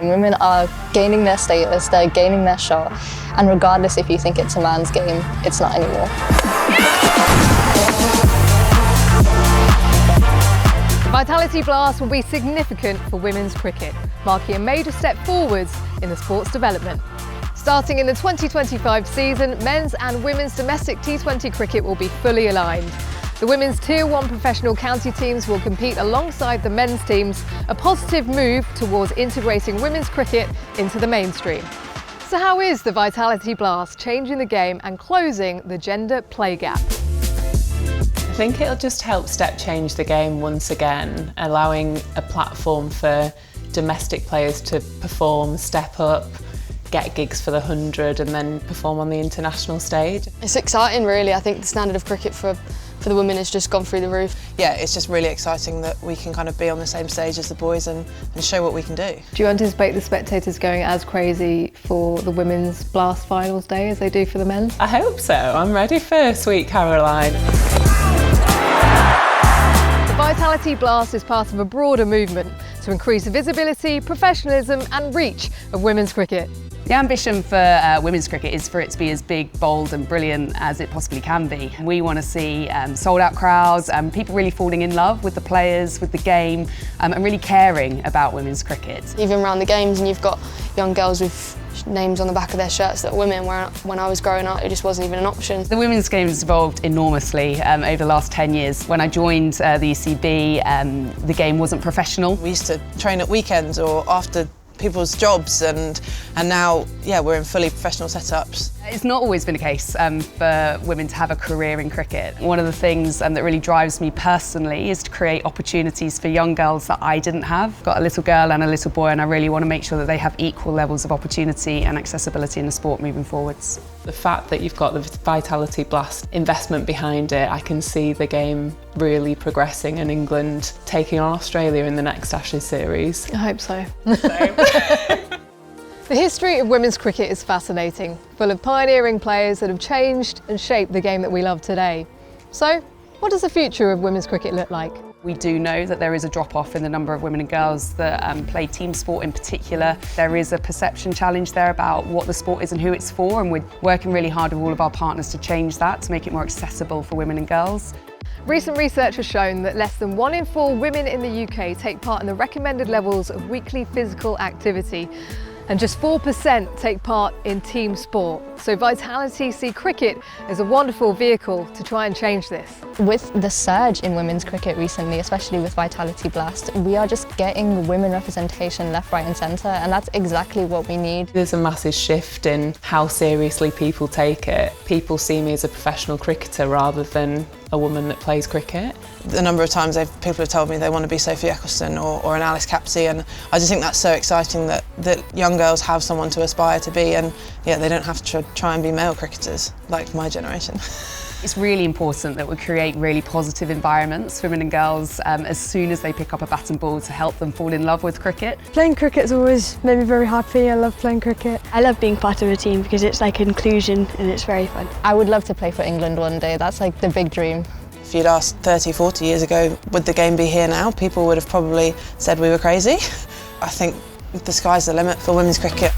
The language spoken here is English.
Women are gaining their status, they're gaining their shot, and regardless if you think it's a man's game, it's not anymore. The Vitality Blast will be significant for women's cricket, marking a major step forwards in the sport's development. Starting in the 2025 season, men's and women's domestic T20 cricket will be fully aligned. The women's Tier 1 professional county teams will compete alongside the men's teams, a positive move towards integrating women's cricket into the mainstream. So how is the Vitality Blast changing the game and closing the gender play gap? I think it'll just help step change the game once again, allowing a platform for domestic players to perform, step up, get gigs for the 100 and then perform on the international stage. It's exciting really. I think the standard of cricket for the women has just gone through the roof. Yeah, it's just really exciting that we can kind of be on the same stage as the boys and show what we can do. Do you anticipate the spectators going as crazy for the women's Blast Finals Day as they do for the men's? I hope so. I'm ready for Sweet Caroline. The Vitality Blast is part of a broader movement to increase the visibility, professionalism and reach of women's cricket. The ambition for women's cricket is for it to be as big, bold and brilliant as it possibly can be. We want to see sold-out crowds, people really falling in love with the players, with the game and really caring about women's cricket. Even around the games and you've got young girls with names on the back of their shirts that are women, where when I was growing up it just wasn't even an option. The women's game has evolved enormously over the last 10 years. When I joined the ECB, the game wasn't professional. We used to train at weekends or after people's jobs and now, yeah, we're in fully professional setups. It's not always been the case for women to have a career in cricket. One of the things that really drives me personally is to create opportunities for young girls that I didn't have. I've got a little girl and a little boy and I really want to make sure that they have equal levels of opportunity and accessibility in the sport moving forwards. The fact that you've got the Vitality Blast investment behind it, I can see the game really progressing and England taking on Australia in the next Ashes series. I hope so. The history of women's cricket is fascinating, full of pioneering players that have changed and shaped the game that we love today. So, what does the future of women's cricket look like? We do know that there is a drop-off in the number of women and girls that play team sport in particular. There is a perception challenge there about what the sport is and who it's for, and we're working really hard with all of our partners to change that, to make it more accessible for women and girls. Recent research has shown that less than 1 in 4 women in the UK take part in the recommended levels of weekly physical activity, and just 4% take part in team sport. So Vitality see cricket as a wonderful vehicle to try and change this. With the surge in women's cricket recently, especially with Vitality Blast, we are just getting women representation left, right and centre, and that's exactly what we need. There's a massive shift in how seriously people take it. People see me as a professional cricketer rather than a woman that plays cricket. The number of times people have told me they want to be Sophie Eccleston or an Alice Capsey, and I just think that's so exciting that young girls have someone to aspire to be, and yeah, they don't have to try and be male cricketers like my generation. It's really important that we create really positive environments for women and girls as soon as they pick up a bat and ball to help them fall in love with cricket. Playing cricket's always made me very happy. I love playing cricket. I love being part of a team because it's like inclusion and it's very fun. I would love to play for England one day. That's like the big dream. If you'd asked 30, 40 years ago, would the game be here now? People would have probably said we were crazy. I think the sky's the limit for women's cricket.